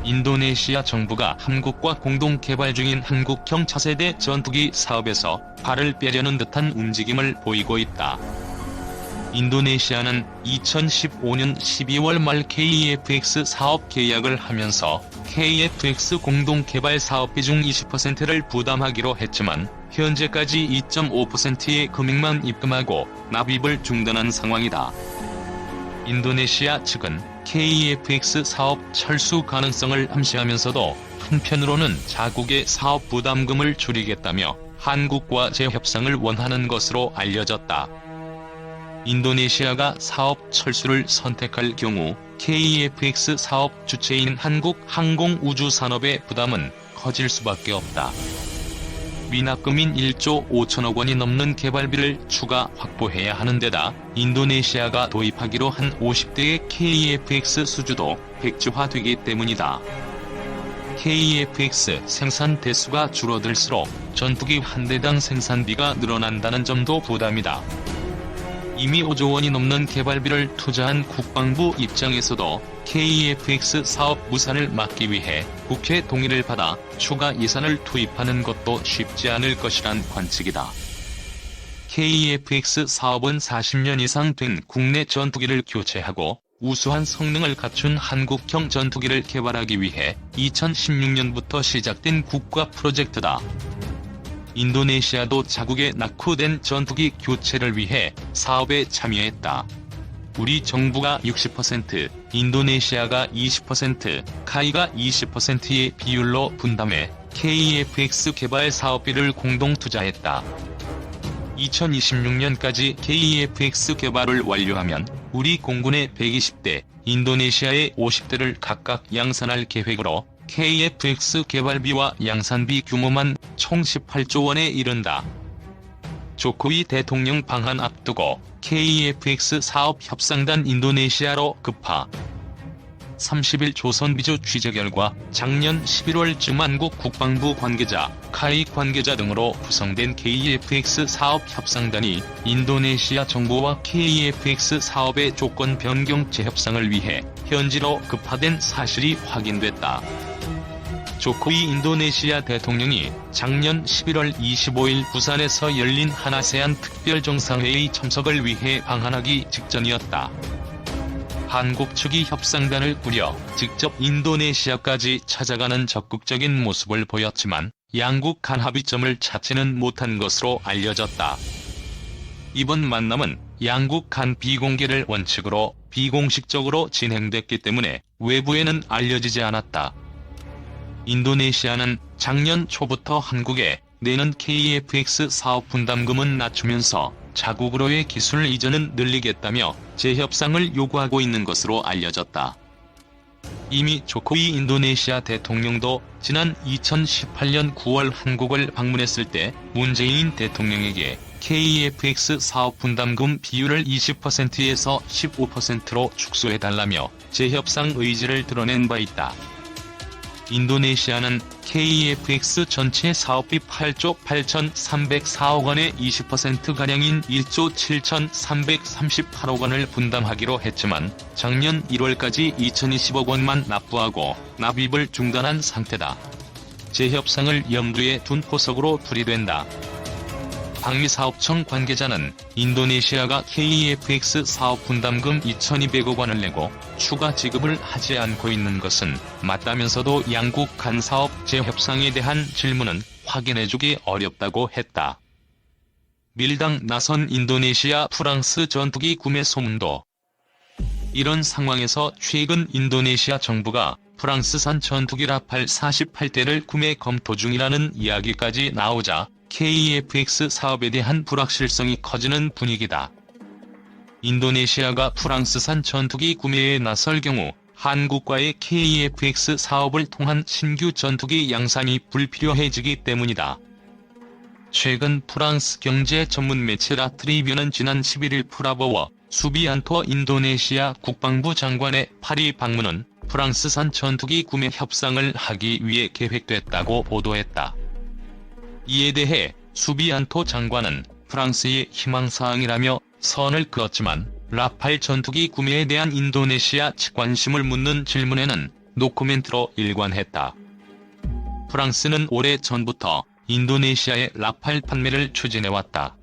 인도네시아 정부가 한국과 공동 개발 중인 한국형 차세대 전투기 사업에서 발을 빼려는 듯한 움직임을 보이고 있다. 인도네시아는 2015년 12월 말 KEFX 사업 계약을 하면서 KFX 공동 개발 사업비 중 20%를 부담하기로 했지만 현재까지 2.5%의 금액만 입금하고 납입을 중단한 상황이다. 인도네시아 측은 KEFX 사업 철수 가능성을 암시하면서도 한편으로는 자국의 사업 부담금을 줄이겠다며 한국과 재협상을 원하는 것으로 알려졌다. 인도네시아가 사업 철수를 선택할 경우 KEFX 사업 주체인 한국 항공우주산업의 부담은 커질 수밖에 없다. 미납금인 1조 5천억 원이 넘는 개발비를 추가 확보해야 하는 데다 인도네시아가 도입하기로 한 50대의 KEFX 수주도 백지화되기 때문이다. KEFX 생산 대수가 줄어들수록 전투기 한 대당 생산비가 늘어난다는 점도 부담이다. 이미 5조 원이 넘는 개발비를 투자한 국방부 입장에서도 KEFX 사업 무산을 막기 위해 국회 동의를 받아 추가 예산을 투입하는 것도 쉽지 않을 것이란 관측이다. KEFX 사업은 40년 이상 된 국내 전투기를 교체하고 우수한 성능을 갖춘 한국형 전투기를 개발하기 위해 2016년부터 시작된 국가 프로젝트다. 인도네시아도 자국의 낙후된 전투기 교체를 위해 사업에 참여했다. 우리 정부가 60%, 인도네시아가 20%, 카이가 20%의 비율로 분담해 KEFX 개발 사업비를 공동 투자했다. 2026년까지 KEFX 개발을 완료하면 우리 공군의 120대, 인도네시아의 50대를 각각 양산할 계획으로 KFX 개발비와 양산비 규모만 총 18조 원에 이른다. 조코위 대통령 방한 앞두고 KEFX 사업 협상단 인도네시아로 급파. 30일 조선비주 취재 결과 작년 11월쯤 한국 국방부 관계자, 카이 관계자 등으로 구성된 KEFX 사업 협상단이 인도네시아 정부와 KEFX 사업의 조건 변경 재협상을 위해 현지로 급파된 사실이 확인됐다. 조코위 인도네시아 대통령이 작년 11월 25일 부산에서 열린 한아세안 특별정상회의 참석을 위해 방한하기 직전이었다. 한국 측이 협상단을 꾸려 직접 인도네시아까지 찾아가는 적극적인 모습을 보였지만 양국 간 합의점을 찾지는 못한 것으로 알려졌다. 이번 만남은 양국 간 비공개를 원칙으로 비공식적으로 진행됐기 때문에 외부에는 알려지지 않았다. 인도네시아는 작년 초부터 한국에 내는 KEFX 사업 분담금은 낮추면서 자국으로의 기술 이전은 늘리겠다며 재협상을 요구하고 있는 것으로 알려졌다. 이미 조코위 인도네시아 대통령도 지난 2018년 9월 한국을 방문했을 때 문재인 대통령에게 KEFX 사업 분담금 비율을 20%에서 15%로 축소해달라며 재협상 의지를 드러낸 바 있다. 인도네시아는 KEFX 전체 사업비 8조 8,304억 원의 20%가량인 1조 7,338억 원을 분담하기로 했지만 작년 1월까지 2,020억 원만 납부하고 납입을 중단한 상태다. 재협상을 염두에 둔 포석으로 풀이된다. 방위사업청 관계자는 인도네시아가 KEFX 사업 분담금 2,200억 원을 내고 추가 지급을 하지 않고 있는 것은 맞다면서도 양국 간 사업 재협상에 대한 질문은 확인해주기 어렵다고 했다. 밀당 나선 인도네시아 프랑스 전투기 구매 소문도. 이런 상황에서 최근 인도네시아 정부가 프랑스산 전투기 라팔 48대를 구매 검토 중이라는 이야기까지 나오자 KEFX 사업에 대한 불확실성이 커지는 분위기다. 인도네시아가 프랑스산 전투기 구매에 나설 경우 한국과의 KEFX 사업을 통한 신규 전투기 양산이 불필요해지기 때문이다. 최근 프랑스 경제 전문 매체 라트리뷰는 지난 11일 프라보워 수비안토 인도네시아 국방부 장관의 파리 방문은 프랑스산 전투기 구매 협상을 하기 위해 계획됐다고 보도했다. 이에 대해 수비안토 장관은 프랑스의 희망사항이라며 선을 그었지만 라팔 전투기 구매에 대한 인도네시아 측 관심을 묻는 질문에는 노코멘트로 일관했다. 프랑스는 오래 전부터 인도네시아의 라팔 판매를 추진해왔다.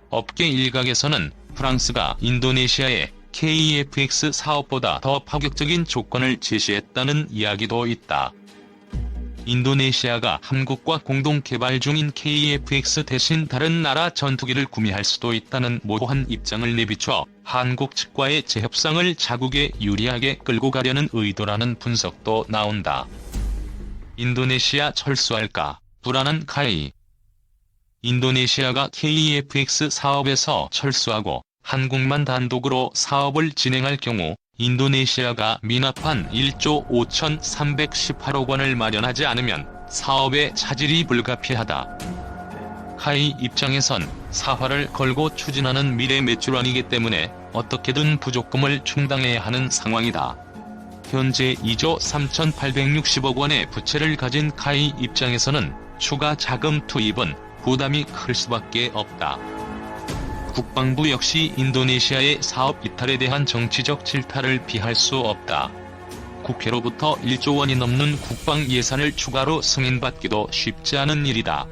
업계 일각에서는 프랑스가 인도네시아의 KF-X 사업보다 더 파격적인 조건을 제시했다는 이야기도 있다. 인도네시아가 한국과 공동 개발 중인 KF-X 대신 다른 나라 전투기를 구매할 수도 있다는 모호한 입장을 내비쳐 한국 측과의 재협상을 자국에 유리하게 끌고 가려는 의도라는 분석도 나온다. 인도네시아 철수할까? 불안한 카이. 인도네시아가 KF-X 사업에서 철수하고 한국만 단독으로 사업을 진행할 경우 인도네시아가 미납한 1조 5,318억 원을 마련하지 않으면 사업의 차질이 불가피하다. 카이 입장에선 사활을 걸고 추진하는 미래 매출원이기 때문에 어떻게든 부족금을 충당해야 하는 상황이다. 현재 2조 3,860억 원의 부채를 가진 카이 입장에서는 추가 자금 투입은 부담이 클 수밖에 없다. 국방부 역시 인도네시아의 사업 이탈에 대한 정치적 질타를 피할 수 없다. 국회로부터 1조 원이 넘는 국방 예산을 추가로 승인받기도 쉽지 않은 일이다.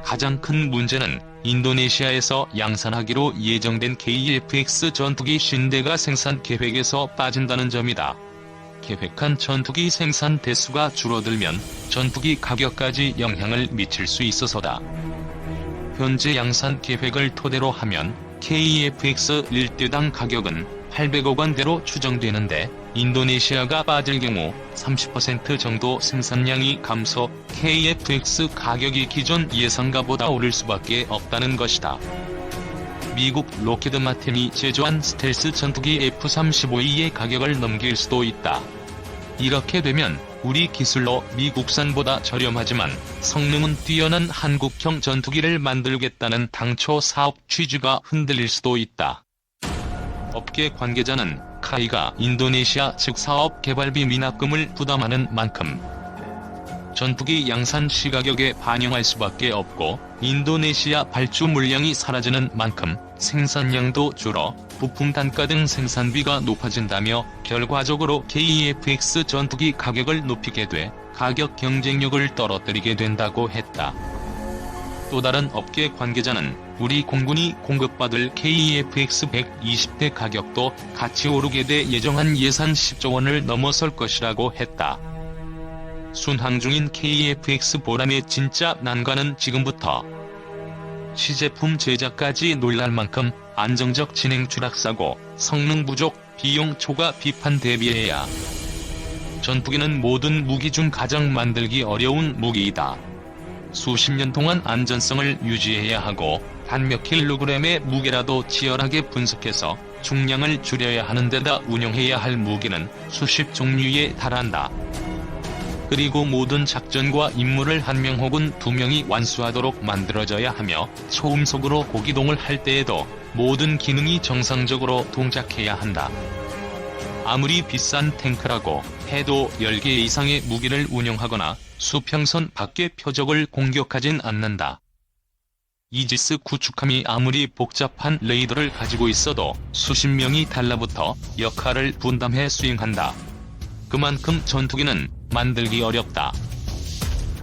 가장 큰 문제는 인도네시아에서 양산하기로 예정된 KF-X 전투기 50대가 생산 계획에서 빠진다는 점이다. 계획한 전투기 생산 대수가 줄어들면 전투기 가격까지 영향을 미칠 수 있어서다. 현재 양산 계획을 토대로 하면 KF-X 1대당 가격은 800억 원대로 추정되는데 인도네시아가 빠질 경우 30% 정도 생산량이 감소, KF-X 가격이 기존 예상가보다 오를 수밖에 없다는 것이다. 미국 로키드 마틴이 제조한 스텔스 전투기 F-35E의 가격을 넘길 수도 있다. 이렇게 되면 우리 기술로 미국산보다 저렴하지만 성능은 뛰어난 한국형 전투기를 만들겠다는 당초 사업 취지가 흔들릴 수도 있다. 업계 관계자는 카이가 인도네시아 측 사업 개발비 미납금을 부담하는 만큼 전투기 양산 시가격에 반영할 수밖에 없고 인도네시아 발주 물량이 사라지는 만큼 생산량도 줄어 부품 단가 등 생산비가 높아진다며 결과적으로 KF-X 전투기 가격을 높이게 돼 가격 경쟁력을 떨어뜨리게 된다고 했다. 또 다른 업계 관계자는 우리 공군이 공급받을 KF-X 120대 가격도 같이 오르게 돼 예정한 예산 10조 원을 넘어설 것이라고 했다. 순항 중인 KF-X 보람의 진짜 난관은 지금부터 시제품 제작까지 놀랄 만큼 안정적 진행 추락사고, 성능 부족, 비용 초과 비판 대비해야. 전투기는 모든 무기 중 가장 만들기 어려운 무기이다. 수십 년 동안 안전성을 유지해야 하고 단 몇 킬로그램의 무게라도 치열하게 분석해서 중량을 줄여야 하는 데다 운용해야 할 무기는 수십 종류에 달한다. 그리고 모든 작전과 임무를 한 명 혹은 두 명이 완수하도록 만들어져야 하며 초음속으로 고기동을 할 때에도 모든 기능이 정상적으로 동작해야 한다. 아무리 비싼 탱크라고 해도 10개 이상의 무기를 운용하거나 수평선 밖의 표적을 공격하진 않는다. 이지스 구축함이 아무리 복잡한 레이더를 가지고 있어도 수십 명이 달라붙어 역할을 분담해 수행한다. 그만큼 전투기는 만들기 어렵다.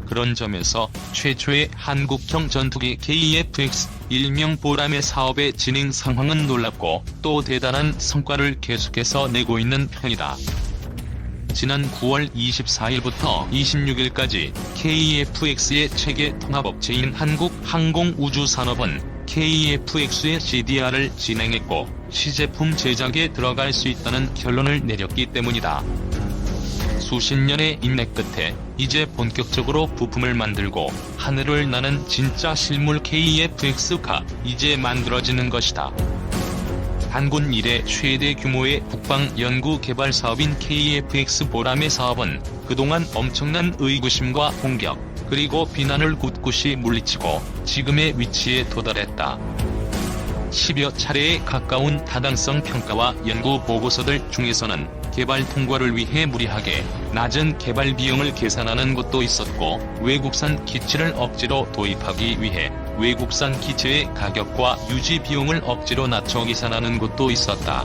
그런 점에서 최초의 한국형 전투기 KF-X 일명 보람의 사업의 진행 상황은 놀랍고 또 대단한 성과를 계속해서 내고 있는 편이다. 지난 9월 24일부터 26일까지 KF-X의 체계 통합업체인 한국항공우주산업은 KF-X의 CDR을 진행했고 시제품 제작에 들어갈 수 있다는 결론을 내렸기 때문이다. 수십 년의 인맥 끝에 이제 본격적으로 부품을 만들고 하늘을 나는 진짜 실물 KF-X가 이제 만들어지는 것이다. 한군 이래 최대 규모의 국방 연구 개발 사업인 KF-X 보람의 사업은 그동안 엄청난 의구심과 공격, 그리고 비난을 굳굳이 물리치고 지금의 위치에 도달했다. 10여 차례에 가까운 타당성 평가와 연구 보고서들 중에서는 개발 통과를 위해 무리하게 낮은 개발 비용을 계산하는 것도 있었고, 외국산 기체를 억지로 도입하기 위해 외국산 기체의 가격과 유지 비용을 억지로 낮춰 계산하는 것도 있었다.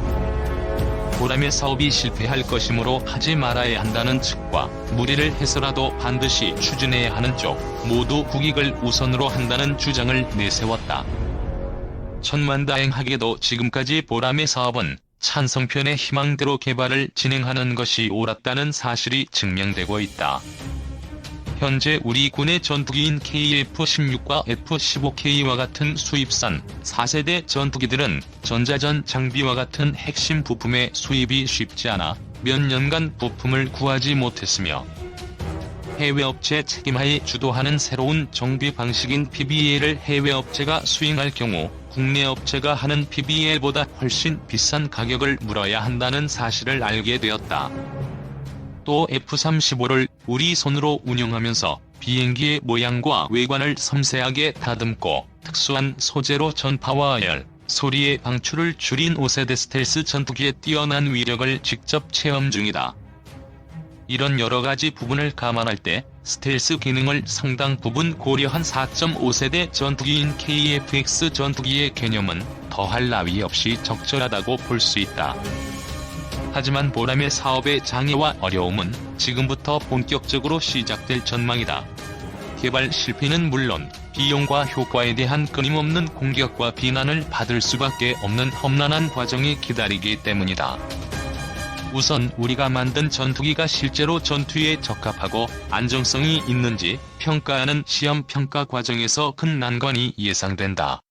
보람의 사업이 실패할 것이므로 하지 말아야 한다는 측과 무리를 해서라도 반드시 추진해야 하는 쪽 모두 국익을 우선으로 한다는 주장을 내세웠다. 천만다행하게도 지금까지 보람의 사업은 찬성편의 희망대로 개발을 진행하는 것이 옳았다는 사실이 증명되고 있다. 현재 우리 군의 전투기인 KF-16과 F-15K와 같은 수입산 4세대 전투기들은 전자전 장비와 같은 핵심 부품의 수입이 쉽지 않아 몇 년간 부품을 구하지 못했으며 해외 업체 책임하에 주도하는 새로운 정비 방식인 PBA를 해외 업체가 수행할 경우 국내 업체가 하는 PBA보다 훨씬 비싼 가격을 물어야 한다는 사실을 알게 되었다. 또 F-35를 우리 손으로 운용하면서 비행기의 모양과 외관을 섬세하게 다듬고 특수한 소재로 전파와 열, 소리의 방출을 줄인 5세대 스텔스 전투기의 뛰어난 위력을 직접 체험 중이다. 이런 여러가지 부분을 감안할 때 스텔스 기능을 상당 부분 고려한 4.5세대 전투기인 KF-X 전투기의 개념은 더할 나위 없이 적절하다고 볼 수 있다. 하지만 보람의 사업의 장애와 어려움은 지금부터 본격적으로 시작될 전망이다. 개발 실패는 물론 비용과 효과에 대한 끊임없는 공격과 비난을 받을 수밖에 없는 험난한 과정이 기다리기 때문이다. 우선 우리가 만든 전투기가 실제로 전투에 적합하고 안정성이 있는지 평가하는 시험 평가 과정에서 큰 난관이 예상된다.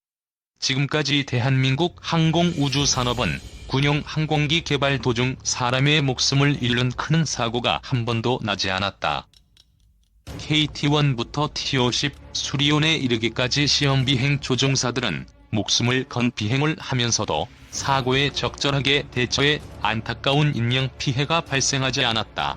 지금까지 대한민국 항공우주산업은 군용 항공기 개발 도중 사람의 목숨을 잃는 큰 사고가 한 번도 나지 않았다. KT-1부터 T-50, 수리온에 이르기까지 시험 비행 조종사들은 목숨을 건 비행을 하면서도 사고에 적절하게 대처해 안타까운 인명 피해가 발생하지 않았다.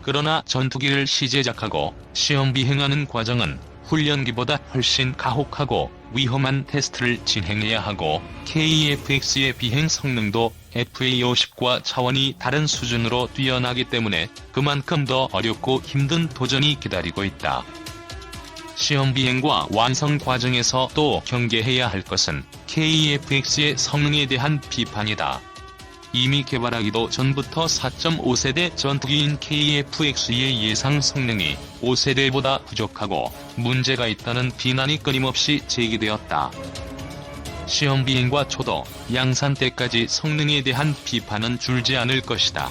그러나 전투기를 시제작하고 시험 비행하는 과정은 훈련기보다 훨씬 가혹하고 위험한 테스트를 진행해야 하고 KF-X의 비행 성능도 FA-50과 차원이 다른 수준으로 뛰어나기 때문에 그만큼 더 어렵고 힘든 도전이 기다리고 있다. 시험 비행과 완성 과정에서 또 경계해야 할 것은 KF-X의 성능에 대한 비판이다. 이미 개발하기도 전부터 4.5세대 전투기인 KF-X의 예상 성능이 5세대보다 부족하고 문제가 있다는 비난이 끊임없이 제기되었다. 시험 비행과 초도, 양산 때까지 성능에 대한 비판은 줄지 않을 것이다.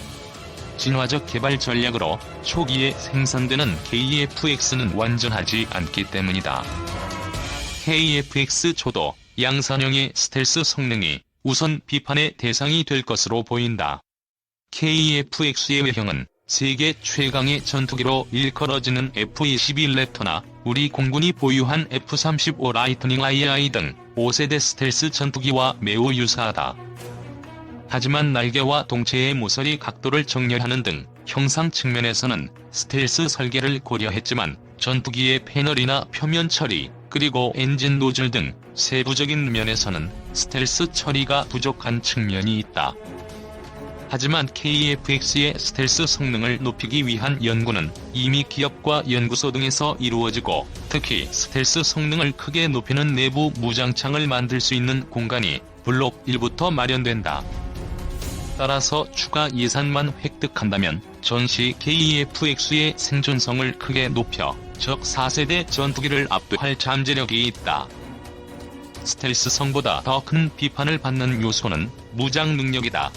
진화적 개발 전략으로 초기에 생산되는 KF-X는 완전하지 않기 때문이다. KF-X 초도, 양산형의 스텔스 성능이 우선 비판의 대상이 될 것으로 보인다. KF-X의 외형은 세계 최강의 전투기로 일컬어지는 F-22 랩터나 우리 공군이 보유한 F-35 라이트닝 II 등 5세대 스텔스 전투기와 매우 유사하다. 하지만 날개와 동체의 모서리 각도를 정렬하는 등 형상 측면에서는 스텔스 설계를 고려했지만 전투기의 패널이나 표면 처리, 그리고 엔진 노즐 등 세부적인 면에서는 스텔스 처리가 부족한 측면이 있다. 하지만 KF-X의 스텔스 성능을 높이기 위한 연구는 이미 기업과 연구소 등에서 이루어지고 특히 스텔스 성능을 크게 높이는 내부 무장창을 만들 수 있는 공간이 블록 1부터 마련된다. 따라서 추가 예산만 획득한다면 전시 KF-X의 생존성을 크게 높여 적 4세대 전투기를 압도할 잠재력이 있다. 스텔스성보다 더 큰 비판을 받는 요소는 무장 능력이다.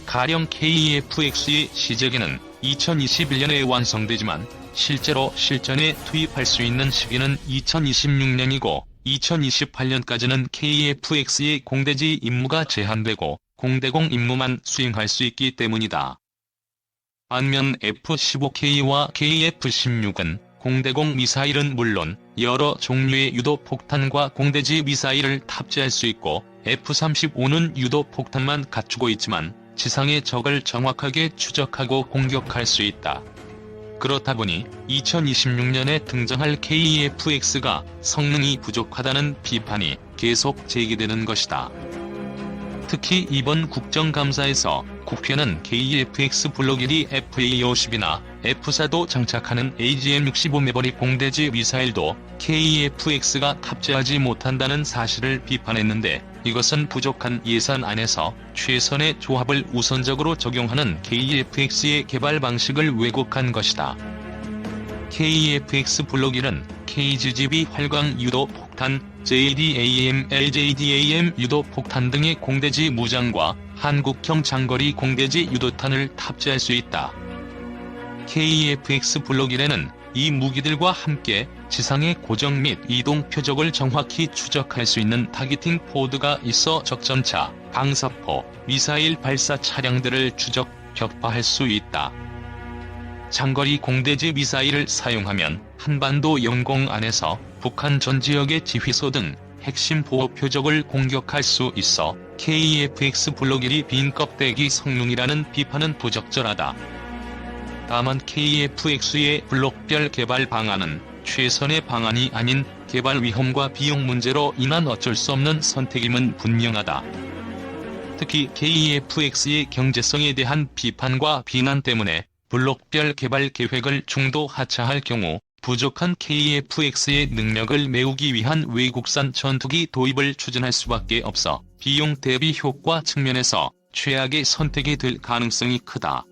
가령 KF-X의 시제기는 2021년에 완성되지만 실제로 실전에 투입할 수 있는 시기는 2026년이고 2028년까지는 KF-X의 공대지 임무가 제한되고 공대공 임무만 수행할 수 있기 때문이다. 반면 F-15K와 KF-16은 공대공 미사일은 물론 여러 종류의 유도폭탄과 공대지 미사일을 탑재할 수 있고 F-35는 유도폭탄만 갖추고 있지만 지상의 적을 정확하게 추적하고 공격할 수 있다. 그렇다 보니 2026년에 등장할 KF-X가 성능이 부족하다는 비판이 계속 제기되는 것이다. 특히 이번 국정감사에서 국회는 KF-X 블록 1이 FA-50이나 F-4도 장착하는 AGM-65 매버릭 공대지 미사일도 KF-X가 탑재하지 못한다는 사실을 비판했는데 이것은 부족한 예산 안에서 최선의 조합을 우선적으로 적용하는 KFX의 개발 방식을 왜곡한 것이다. KFX 블록 1은 KGB 활광 유도 폭탄, JDAM, LJDAM 유도 폭탄 등의 공대지 무장과 한국형 장거리 공대지 유도탄을 탑재할 수 있다. KFX 블록 1에는 이 무기들과 함께 지상의 고정 및 이동 표적을 정확히 추적할 수 있는 타깃팅 포드가 있어 적전차, 방사포, 미사일 발사 차량들을 추적, 격파할 수 있다. 장거리 공대지 미사일을 사용하면 한반도 영공 안에서 북한 전 지역의 지휘소 등 핵심 보호 표적을 공격할 수 있어 KFX 블록 1이 빈 껍데기 성능이라는 비판은 부적절하다. 다만 KFX의 블록별 개발 방안은 최선의 방안이 아닌 개발 위험과 비용 문제로 인한 어쩔 수 없는 선택임은 분명하다. 특히 KFX의 경제성에 대한 비판과 비난 때문에 블록별 개발 계획을 중도 하차할 경우 부족한 KFX의 능력을 메우기 위한 외국산 전투기 도입을 추진할 수밖에 없어 비용 대비 효과 측면에서 최악의 선택이 될 가능성이 크다.